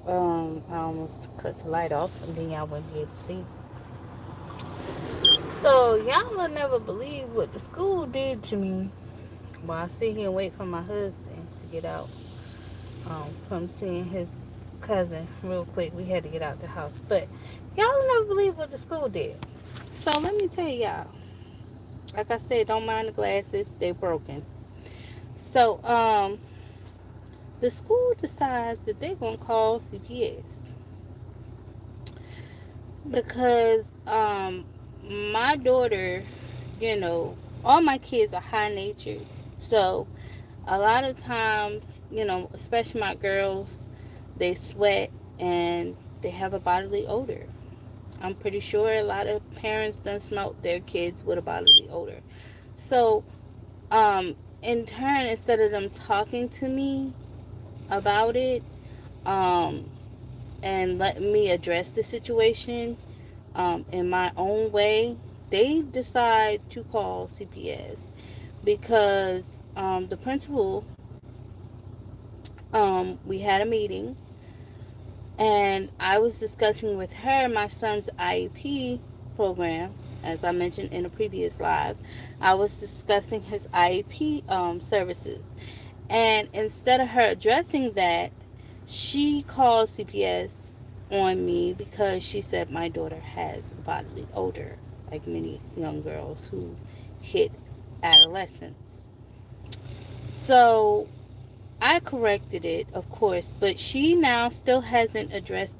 I almost cut the light off and then y'all wouldn't be able to see. So y'all will never believe what the school did to me while I sit here and wait for my husband to get out from seeing his cousin real quick. We had to get out the house. But y'all will never believe what the school did. So let me tell y'all. Like I said, don't mind the glasses, they're broken. So the school decides that they're gonna call CPS because my daughter, you know, all my kids are high natured. So a lot of times, you know, especially my girls, they sweat and they have a bodily odor. I'm pretty sure a lot of parents done smelt their kids with a bodily odor. So, in turn, instead of them talking to me about it, um, and letting me address the situation, in my own way, they decide to call CPS because the principal, we had a meeting and I was discussing with her my son's IEP program. As I mentioned in a previous live, I was discussing his IEP services. And instead of her addressing that, she called CPS on me because she said my daughter has a bodily odor, like many young girls who hit adolescence. So I corrected it, of course, but she now still hasn't addressed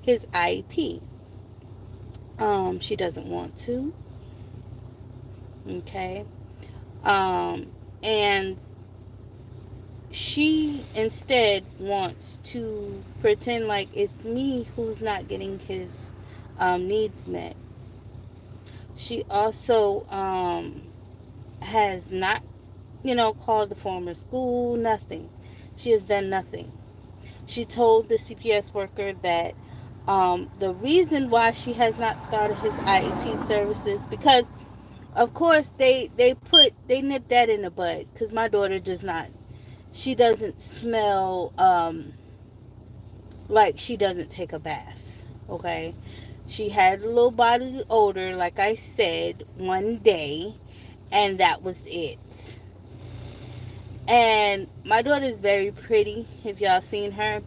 his IEP. She doesn't want to. Okay. Um, and she instead wants to pretend like it's me who's not getting his needs met. She also has not, you know, called the former school, nothing. She has done nothing. She told the CPS worker that the reason why she has not started his IEP services because of course they nip that in the bud because my daughter does not, she doesn't smell like she doesn't take a bath. Okay, she had a little body odor, like I said, one day, and that was it. And my daughter is very pretty. If y'all seen her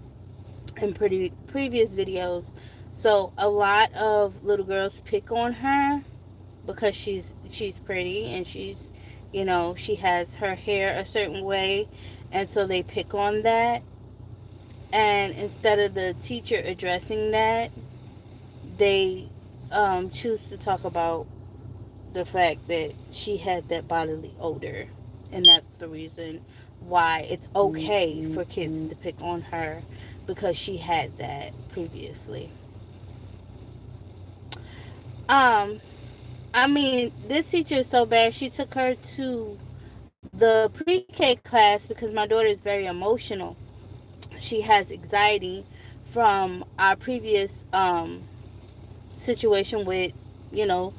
in pretty previous videos, so a lot of little girls pick on her because she's pretty and she's, you know, she has her hair a certain way, and so they pick on that. And instead of the teacher addressing that, they choose to talk about the fact that she had that bodily odor, and that's the reason why it's okay for kids to pick on her because she had that previously. um I mean, this teacher is so bad. She took her to the pre-K class because my daughter is very emotional. She has anxiety from our previous situation with, you know,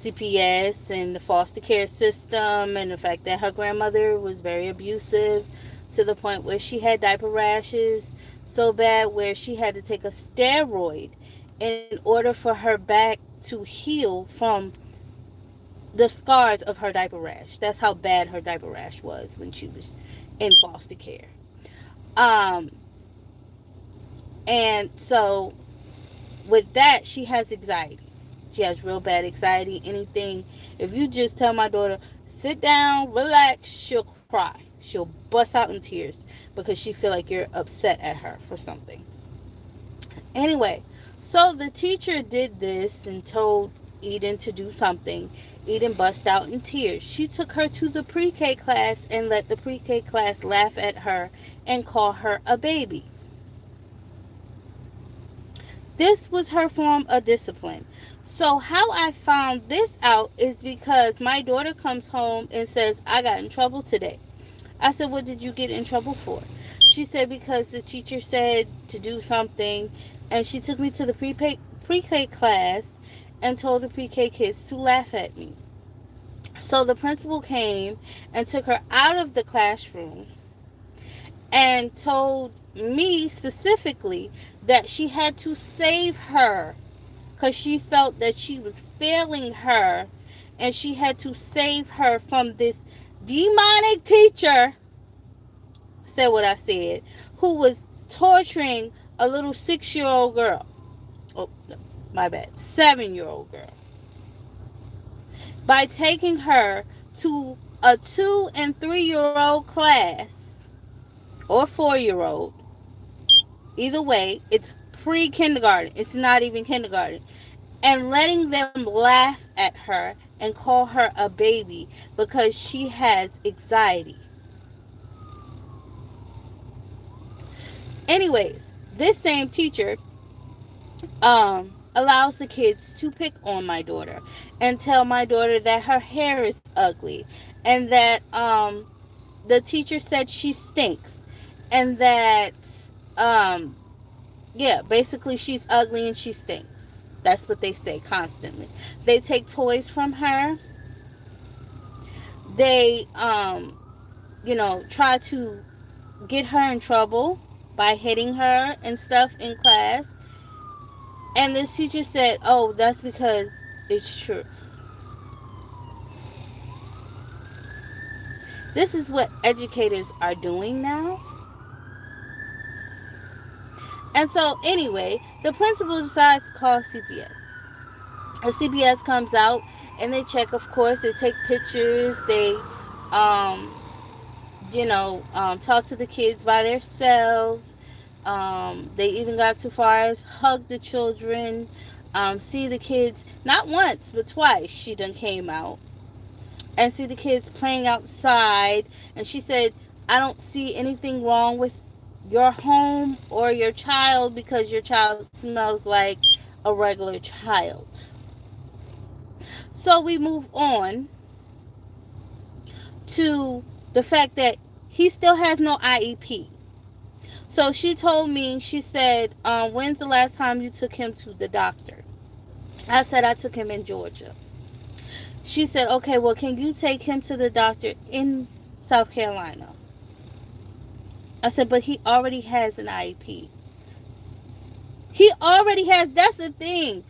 CPS and the foster care system, and the fact that her grandmother was very abusive to the point where she had diaper rashes so bad where she had to take a steroid in order for her back to heal from the scars of her diaper rash. That's how bad her diaper rash was when she was in foster care. Um, and so with that, she has anxiety. She has real bad anxiety. Anything, if you just tell my daughter, sit down, relax, she'll cry. She'll bust out in tears because she feel like you're upset at her for something. Anyway, so the teacher did this and told Eden to do something. Eden bust out in tears. She took her to the pre-K class and let the pre-K class laugh at her and call her a baby. This was her form of discipline. So how I found this out is because my daughter comes home and says, I got in trouble today. I said, what did you get in trouble for? She said, because the teacher said to do something, and she took me to the pre-K class and told the pre-K kids to laugh at me. So the principal came and took her out of the classroom and told me specifically that she had to save her because she felt that she was failing her, and she had to save her from this demonic teacher, said what I said, who was torturing a little 6-year old girl. Oh, no, my bad. 7-year old girl. By taking her to a 2 and 3 year old class, or 4-year old. Either way, it's pre kindergarten. It's not even kindergarten. And letting them laugh at her and call her a baby because she has anxiety. Anyways, this same teacher allows the kids to pick on my daughter and tell my daughter that her hair is ugly, and that the teacher said she stinks, and that um yeah, basically she's ugly and she stinks. That's what they say constantly. They take toys from her. They try to get her in trouble by hitting her and stuff in class. And this teacher said, "Oh, that's because it's true." This is what educators are doing now. And so, anyway, the principal decides to call CPS. A CPS comes out and they check, of course, they take pictures, they, um, talk to the kids by themselves. They even got too far as hug the children, see the kids, not once, but twice she done came out and see the kids playing outside. And she said, "I don't see anything wrong with your home or your child because your child smells like a regular child." So we move on to the fact that he still has no IEP. So she told me, she said, "When's the last time you took him to the doctor?" I said, "I took him in Georgia." She said, "Okay, well, can you take him to the doctor in South Carolina?" I said, "But he already has an IEP." He already has, that's the thing.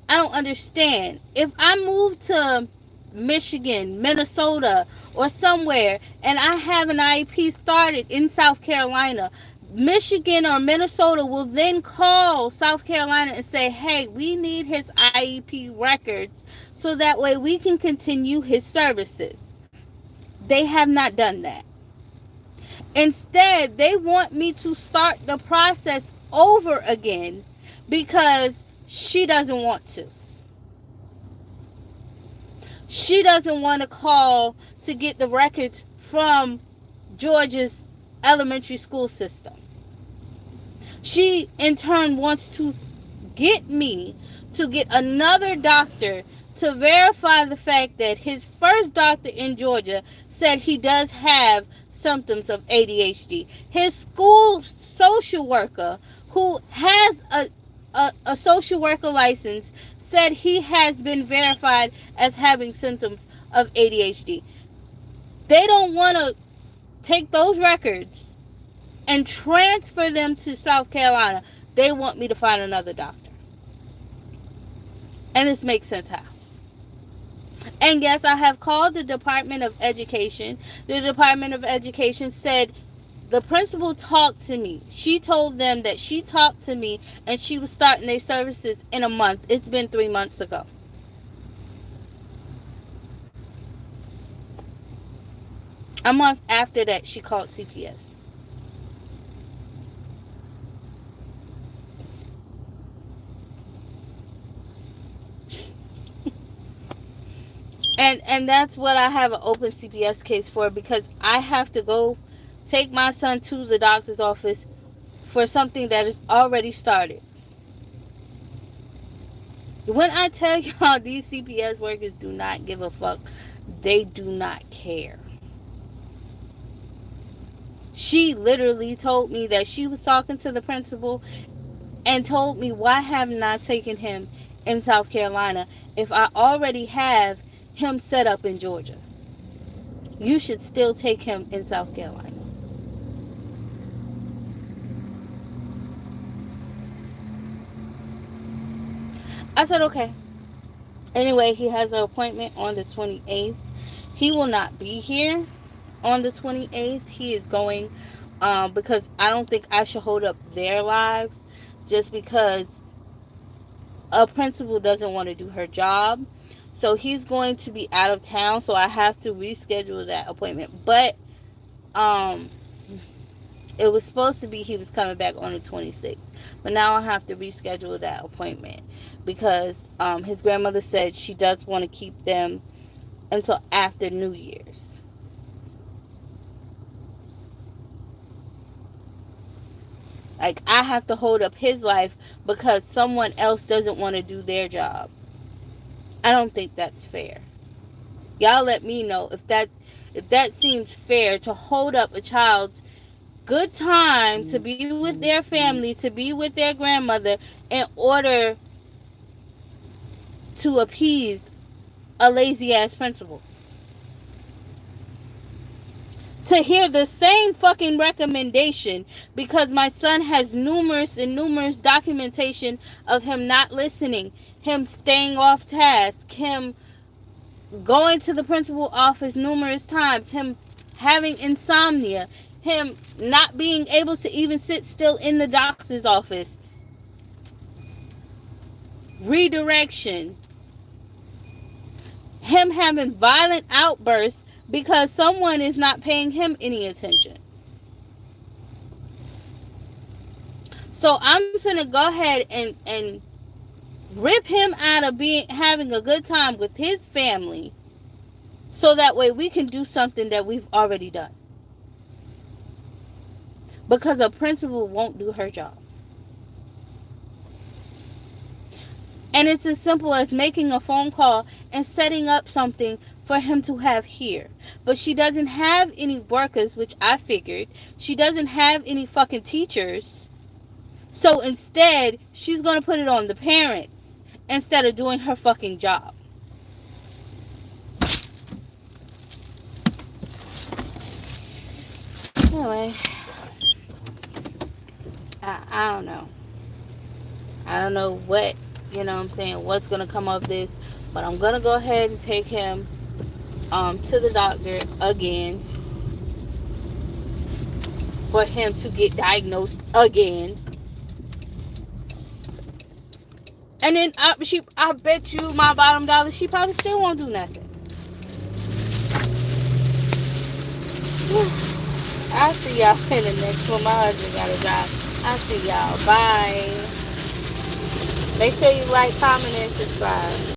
I don't understand. If I move to Michigan, Minnesota, or somewhere, and I have an IEP started in South Carolina, Michigan or Minnesota will then call South Carolina and say, "Hey, we need his IEP records so that way we can continue his services." They have not done that. Instead, they want me to start the process over again because she doesn't want to. She doesn't want to call to get the records from Georgia's elementary school system. She, in turn, wants to get me to get another doctor to verify the fact that his first doctor in Georgia said he does have symptoms of ADHD. His school social worker, who has a social worker license, said he has been verified as having symptoms of ADHD. They don't want to take those records and transfer them to South Carolina. They want me to find another doctor. And this makes sense how. And yes, I have called the Department of Education. The Department of Education said the principal talked to me. She told them that she talked to me and she was starting their services in a month. It's been 3 months ago. A month after that, she called CPS. And that's what I have an open CPS case for, because I have to go take my son to the doctor's office for something that is already started. When I tell y'all these CPS workers do not give a fuck, they do not care. She literally told me that she was talking to the principal and told me, "Why haven't I taken him in South Carolina if I already have him set up in Georgia? You should still take him in South Carolina." I said, okay. Anyway, he has an appointment on the 28th. He will not be here on the 28th. He is going because I don't think I should hold up their lives just because a principal doesn't want to do her job. So he's going to be out of town, so I have to reschedule that appointment. But um it was supposed to be he was coming back on the 26th. But now I have to reschedule that appointment because his grandmother said she does want to keep them until after New Year's. Like, I have to hold up his life because someone else doesn't want to do their job. I don't think that's fair. Y'all let me know if that seems fair to hold up a child's good time to be with their family, to be with their grandmother in order to appease a lazy ass principal. To hear the same fucking recommendation because my son has numerous documentation of him not listening, him staying off task, him going to the principal office numerous times, him having insomnia, him not being able to even sit still in the doctor's office, redirection, him having violent outbursts because someone is not paying him any attention. So I'm gonna go ahead and rip him out of being having a good time with his family so that way we can do something that we've already done. Because a principal won't do her job. And it's as simple as making a phone call and setting up something for him to have here. But she doesn't have any workers, which I figured. She doesn't have any fucking teachers. So instead, she's going to put it on the parents instead of doing her fucking job. Anyway, I don't know. I don't know what, what's going to come of this. But I'm going to go ahead and take him to the doctor again for him to get diagnosed again. And then I bet you my bottom dollar she probably still won't do nothing. I'll see y'all in the next one. My husband got a job. I'll see y'all. Bye. Make sure you like, comment, and subscribe.